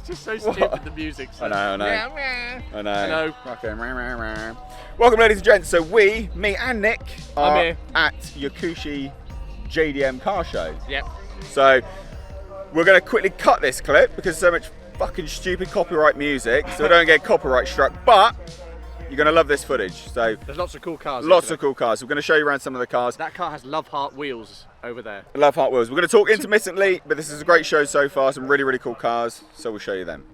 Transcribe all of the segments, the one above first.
just so stupid, the music. So. I know. I know. Okay. Welcome, ladies and gents. So me and Nick are at Yakushi JDM Car Show. Yep. So we're going to quickly cut this clip because there's so much fucking stupid copyright music, so we don't get copyright struck, but you're going to love this footage. So there's lots of cool cars. Lots of cool cars. We're going to show you around some of the cars. That car has Love Heart wheels over there. Love Heart wheels. We're going to talk intermittently, but this is a great show so far. Some really, really cool cars, so we'll show you them.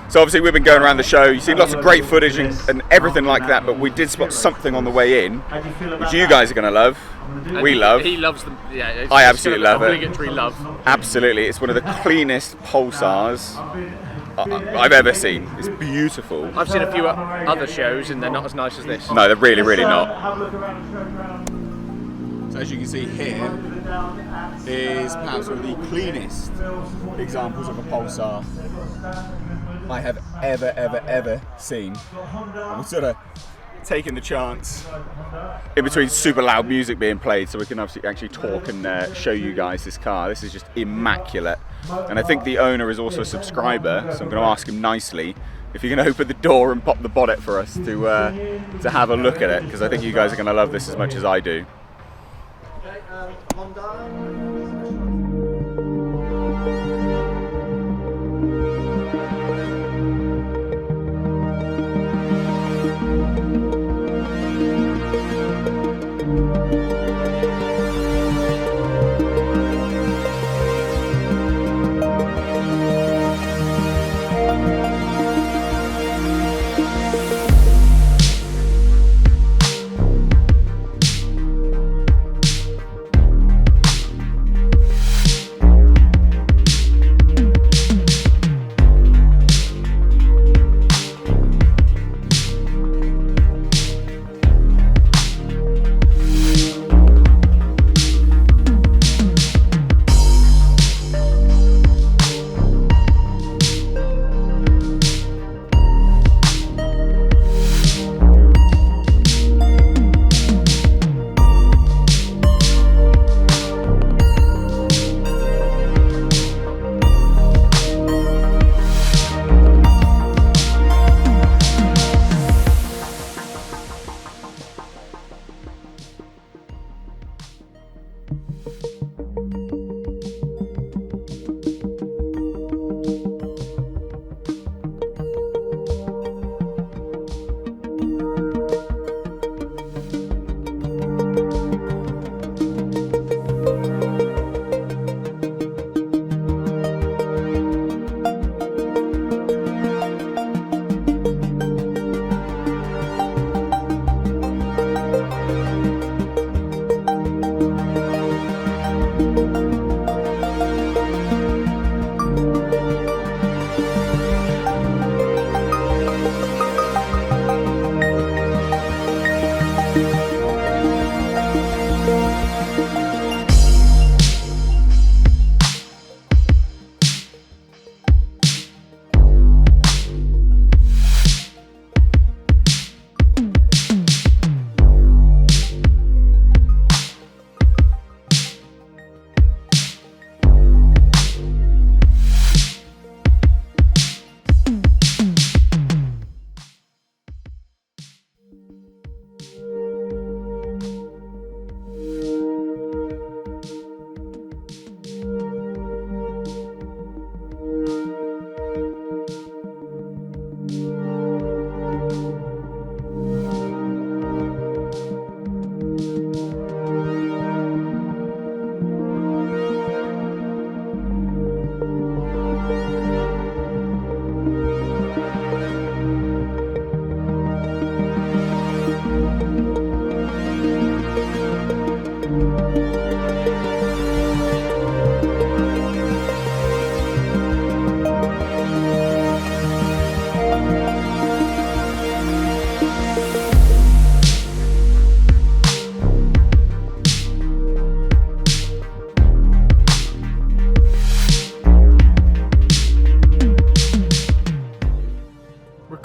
So obviously we've been going around the show, you've seen lots of great footage and everything like that, but we did spot something on the way in, which you guys are going to love. We love. He loves them. Yeah, I absolutely love it. Obligatory love. Absolutely, it's one of the cleanest Pulsars I've ever seen. It's beautiful. I've seen a few other shows and they're not as nice as this. No, they're really, really not. So as you can see here is perhaps one of the cleanest examples of a Pulsar I have ever seen. And we're sort of taking the chance in between super loud music being played so we can obviously actually talk and show you guys this car. This is just immaculate. And I think the owner is also a subscriber, so I'm going to ask him nicely if you can open the door and pop the bonnet for us to have a look at it, because I think you guys are going to love this as much as I do.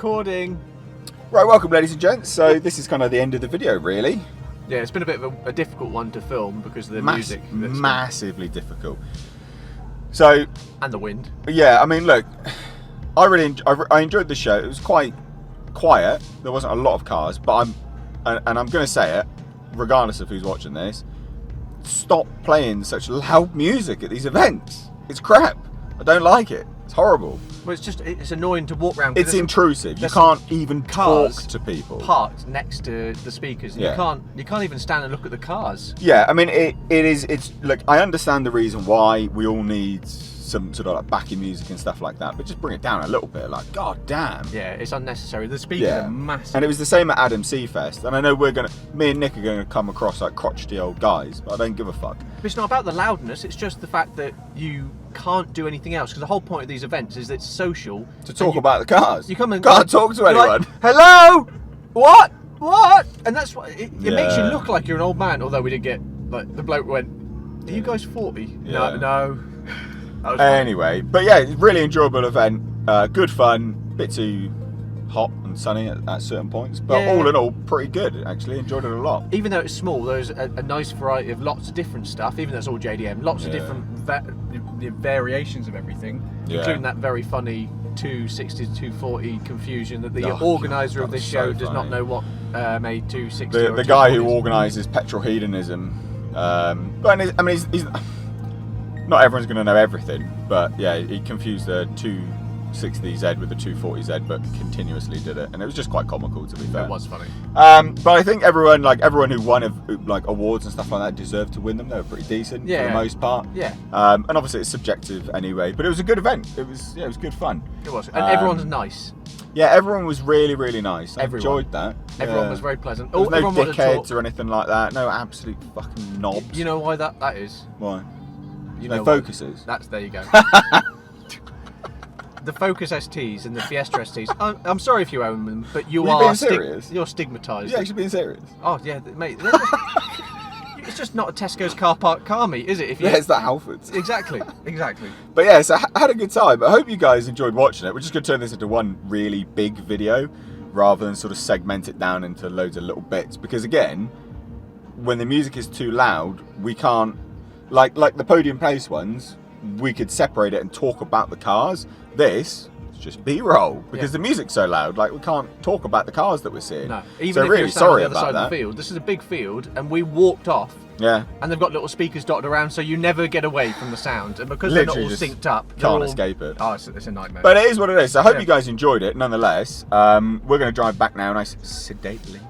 recording. Right, welcome ladies and gents. So this is kind of the end of the video, really. Yeah, it's been a bit of a difficult one to film because of the music. Massively difficult. So... And the wind. Yeah, I mean, look, I enjoyed the show. It was quite quiet. There wasn't a lot of cars, but I'm going to say it, regardless of who's watching this, stop playing such loud music at these events. It's crap. I don't like it. It's horrible. Well, it's annoying to walk around. It's intrusive. You can't even talk to people. Parked next to the speakers. And Yeah. You can't even stand and look at the cars. Yeah, I mean, it's look, I understand the reason why we all need some sort of like backing music and stuff like that, but just bring it down a little bit. Like, god damn. Yeah, it's unnecessary. The speakers are massive. And it was the same at Adam C Fest. And I know me and Nick are going to come across like crotchety old guys, but I don't give a fuck. But it's not about the loudness. It's just the fact that you can't do anything else, because the whole point of these events is that it's social. To talk about the cars. You come and can't talk to anyone. Like, hello. What? And that's what it makes you look like you're an old man. Although we did get like the bloke went, "Are you guys 40?" Yeah. No. Anyway, but yeah, really enjoyable event. Good fun. Bit too hot and sunny at certain points, but all in all, pretty good. Actually, enjoyed it a lot. Even though it's small, there's a nice variety of lots of different stuff. Even though it's all JDM, lots of different variations of everything, including that very funny 260 to 240 confusion that the organizer of this show does not know what made 260. The guy who organises petrol hedonism. But I mean, he's not everyone's going to know everything, but yeah, he confused the 260Z with the 240Z, but continuously did it, and it was just quite comical, to be fair. It was funny. But I think everyone who won like awards and stuff like that deserved to win them. They were pretty decent for the most part. Yeah. And obviously it's subjective anyway, but it was a good event. It was good fun. It was, and everyone's nice. Yeah, everyone was really, really nice. I enjoyed that. Everyone was very pleasant. There was no dickheads or anything like that. No absolute fucking knobs. You know why that is? Why? No Focuses. There you go. The Focus STs and the Fiesta STs. I'm sorry if you own them, but you're serious? stigmatised. You're actually being serious? Oh yeah, mate. It's just not a Tesco's car park car meet, is it? It's that Halfords. Exactly. But yeah, so I had a good time. I hope you guys enjoyed watching it. We're just going to turn this into one really big video rather than sort of segment it down into loads of little bits. Because again, when the music is too loud, we can't... Like the Podium Place ones, we could separate it and talk about the cars. This is just B-roll because the music's so loud. Like, we can't talk about the cars that we're seeing. No, even so if really you're sorry on the other side of the field. This is a big field, and we walked off. Yeah. And they've got little speakers dotted around, so you never get away from the sound. And because literally they're not all synced up, can't escape it. Oh, it's a nightmare. But it is what it is. So I hope you guys enjoyed it. Nonetheless, we're going to drive back now, nice sedately.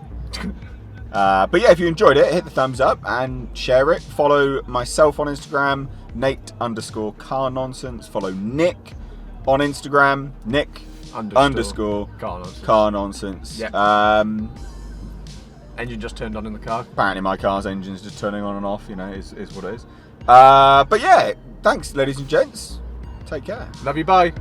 But yeah, if you enjoyed it, hit the thumbs up and share it. Follow myself on Instagram, Nate_car nonsense. Follow Nick on Instagram, Nick _ car nonsense. Yeah. Engine just turned on in the car. Apparently my car's engine's just turning on and off, you know, is what it is. But yeah, thanks ladies and gents. Take care. Love you, bye.